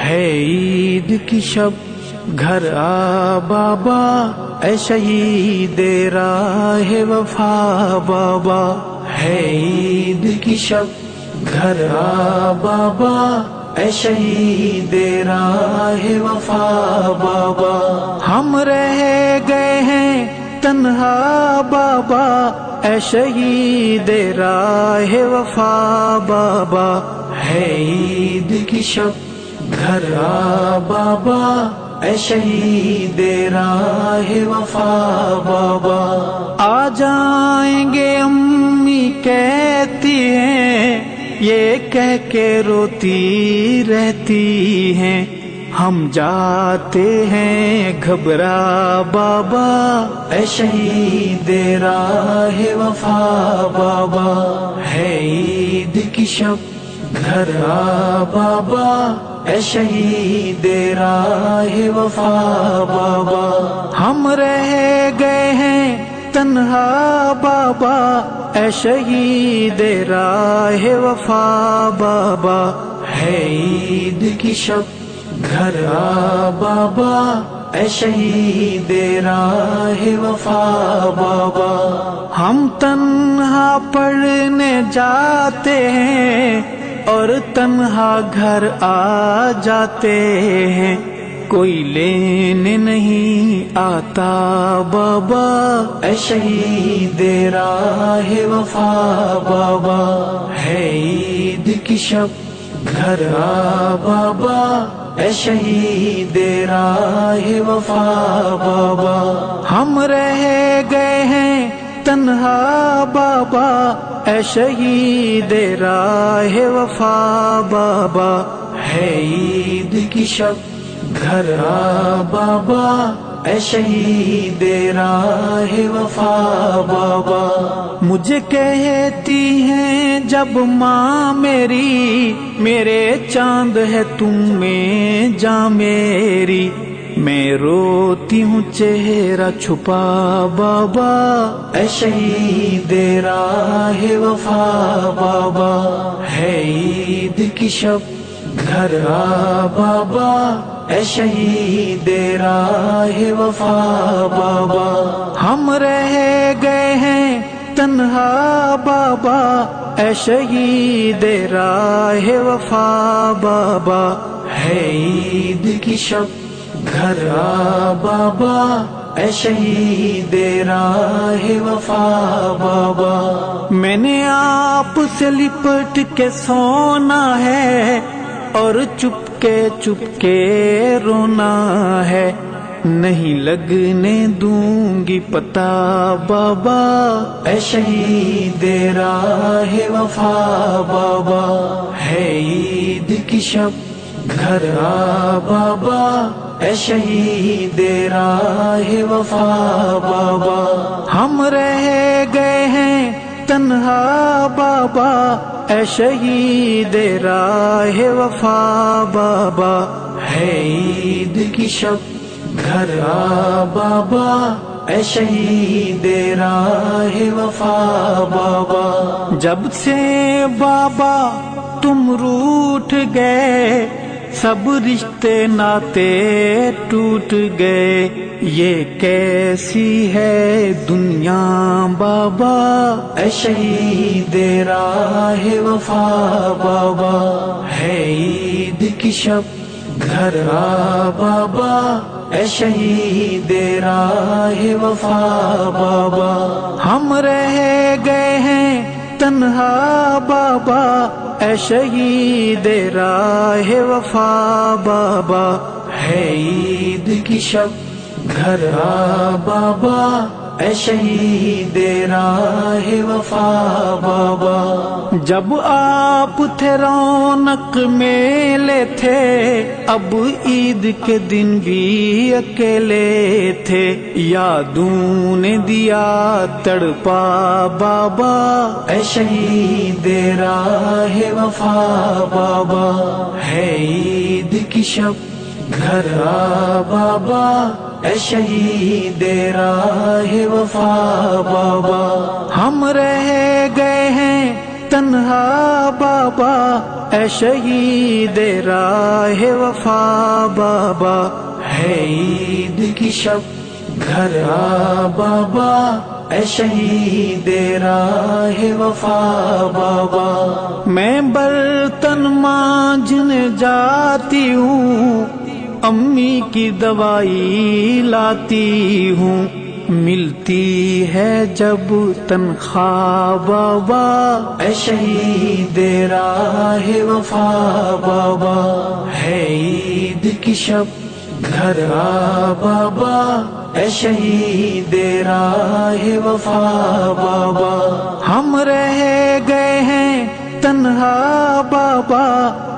ہے عید کی شب گھر آ بابا، اے شہید راہ وفا بابا، ہے عید کی شب گھر آ بابا، اے شہید راہ وفا بابا، ہم رہ گئے ہیں تنہا بابا، اے شہید راہ وفا بابا، ہے عید کی شب گھر آ بابا، اے شہید راہ وفا بابا، آ جائیں گے امی کہتی ہیں، یہ کہہ کے روتی رہتی ہیں، ہم جاتے ہیں گھبرا بابا، اے شہید راہ وفا بابا، ہے عید کی شب گھر آ بابا، اے شہید راہ وفا بابا، ہم رہ گئے ہیں تنہا بابا، اے شہید راہ وفا بابا، ہے عید کی شب گھر آ بابا، اے شہید راہ وفا بابا، ہم تنہا پڑھنے جاتے ہیں اور تنہا گھر آ جاتے ہیں، کوئی لینے نہیں آتا بابا، اے شہید راہ وفا بابا، ہے عید کی شب گھر آ بابا، اے شہید راہ وفا بابا، ہم رہ گئے ہیں تنہا بابا، اے شہید راہ وفا بابا، ہے عید کی شب گھر آ بابا، اے شہید راہ وفا بابا، مجھے کہتی ہیں جب ماں میری، میرے چاند ہے تم میں جاں میری، میں روتی ہوں چہرہ چھپا بابا، اے شہید راہ وفا بابا، ہے عید کی شب گھر آ بابا، اے شہید راہ وفا بابا، ہم رہ گئے ہیں تنہا بابا، اے شہید راہ وفا بابا، ہے عید کی شب گھر آ بابا، اے شہید راہ وفا بابا، میں نے آپ سے لپٹ کے سونا ہے اور چپ کے رونا ہے، نہیں لگنے دوں گی پتا بابا، اے شہید راہ وفا بابا، ہے عید کی شب گھر آ بابا، اے شہید راہ وفا بابا، ہم رہ گئے ہیں تنہا بابا، اے شہید راہ وفا بابا، ہے عید کی شب گھر آ بابا، اے شہید راہ وفا بابا، جب سے بابا تم روٹھ گئے، سب رشتے ناتے ٹوٹ گئے، یہ کیسی ہے دنیا بابا، اے شہید راہ وفا بابا، ہے عید کی شب گھر آ بابا، اے شہید راہ وفا بابا، ہم رہ گئے ہیں تنہا بابا، اے شہید راہ وفا بابا، ہے عید کی شب گھر آ بابا، اے شہید راہ وفا بابا، جب آپ تھے رونق میلے تھے، اب عید کے دن بھی اکیلے تھے، یادوں نے دیا تڑپا بابا، اے شہید راہ وفا بابا، ہے عید کی شب گھر آ بابا، اے شہید راہ وفا بابا، ہم رہ گئے ہیں تنہا بابا اے شہید راہ وفا بابا، ہے عید کی شب گھر آ بابا، اے شہید راہ وفا بابا۔ میں برتن مانجنے جاتی ہوں، امی کی دوائی لاتی ہوں، ملتی ہے جب تنخواہ بابا، اے شہید راہ وفا بابا، ہے عید کی شب گھر آ بابا، اے شہید راہ وفا بابا۔ ہم رہ گئے ہیں تنہا بابا،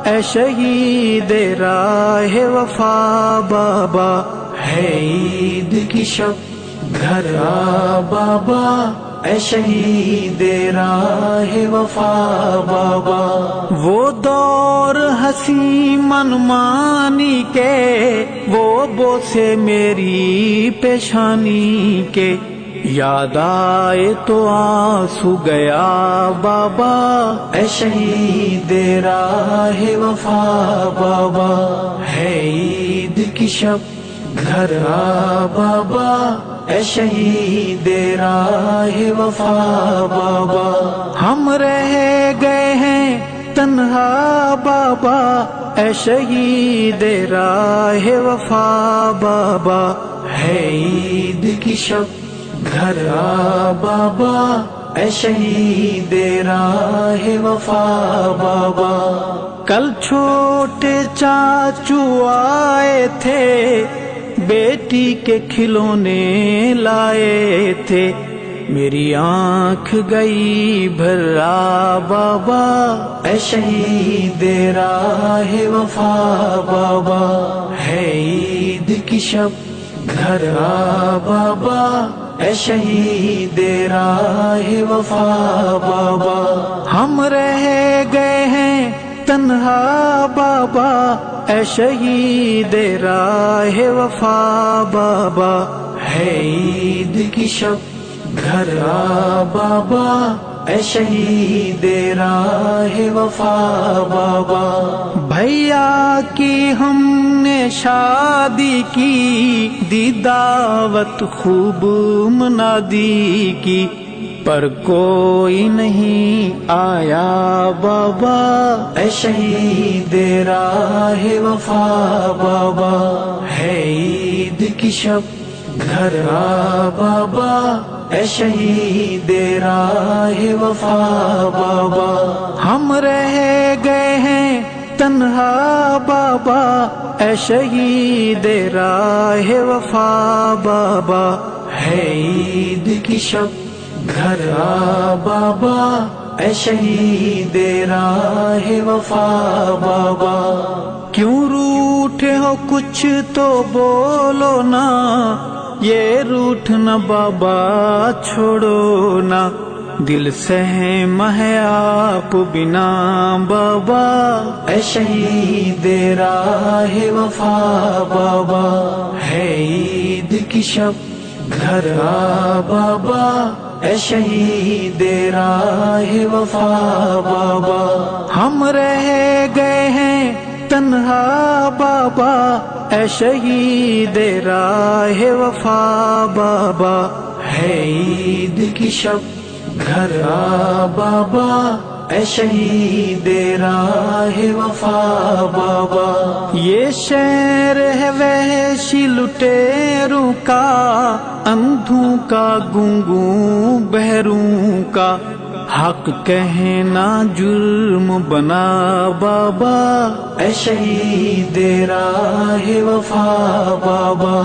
اے شہید راہ وفا بابا، ہے عید کی شب گھر آ بابا، اے شہید راہ وفا بابا۔ وہ دور ہنسی منمانی کے، وہ بوسے میری پیشانی کے، یاد آئے تو آنسو گیا بابا، اے شہید راہ وفا بابا، ہے عید کی شب گھر آ بابا، اے شہید راہ وفا بابا۔ ہم رہ گئے ہیں تنہا بابا، اے شہید راہ وفا بابا، ہے عید کی شب گھر آ بابا، اے شہید راہ وفا بابا۔ کل چھوٹے چاچو آئے تھے، بیٹی کے کھلونے لائے تھے، میری آنکھ گئی بھرا بابا، اے شہید راہ وفا بابا، ہے عید کی شب گھر آ بابا، اے شہید راہ وفا بابا۔ ہم رہ گئے ہیں تنہا بابا، اے شہید راہ وفا بابا، ہے عید کی شب گھر آ بابا، اے شہید راہ وفا بابا۔ بھیا کی ہم نے شادی کی، دی دعوت خوب منادی کی، پر کوئی نہیں آیا بابا، اے شہید راہ وفا بابا، ہے عید کی شب گھر آ بابا، اے شہید راہ وفا بابا۔ ہم رہ گئے ہیں تنہا بابا، اے شہید راہ وفا بابا، ہے عید کی شب گھر آ بابا، اے شہید راہ وفا بابا۔ کیوں روٹھے ہو کچھ تو بولو نا، یہ روٹھنا بابا چھوڑو نا، دل سہم ہے آپ بنا بابا، اے شہید راہ وفا بابا، ہے عید کی شب گھر آ بابا، اے شہید راہ وفا بابا۔ ہم رہ گئے ہیں تنہا بابا، اے شہید راہ وفا بابا، ہے عید کی شب گھر آ بابا، اے شہید راہ وفا بابا۔ یہ شہر ہے وحشی لٹیروں کا، اندھوں کا گنگوں بہروں کا، حق کہنا جرم بنا بابا، اے شہید راہ وفا بابا،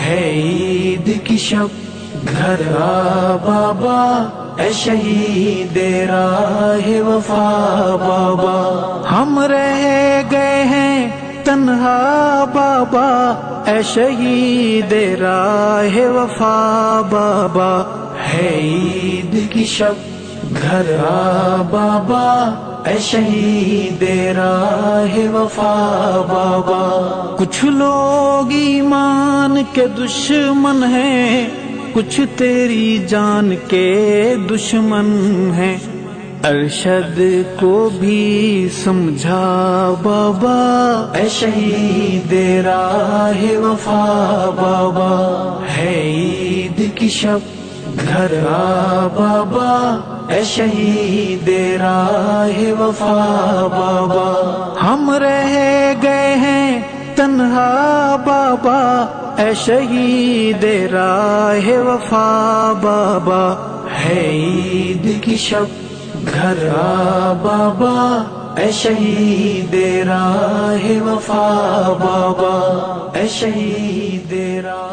ہے عید کی شب گھر آ بابا، اے شہید راہ وفا بابا۔ ہم رہ گئے ہیں تنہا بابا، اے شہید راہ وفا بابا، ہے عید کی شب گھر آ بابا، اے شہید راہ وفا بابا۔ کچھ لوگ ایمان کے دشمن ہیں، کچھ تیری جان کے دشمن ہیں، ارشد کو بھی سمجھا بابا، اے شہید راہ وفا بابا، ہے عید کی شب گھر آ بابا، اے شہید راہ وفا بابا، ہم رہ گئے ہیں تنہا بابا، اے شہید راہ وفا بابا، ہے عید کی شب گھر آ بابا، اے شہید راہ وفا بابا، اے شہید راہ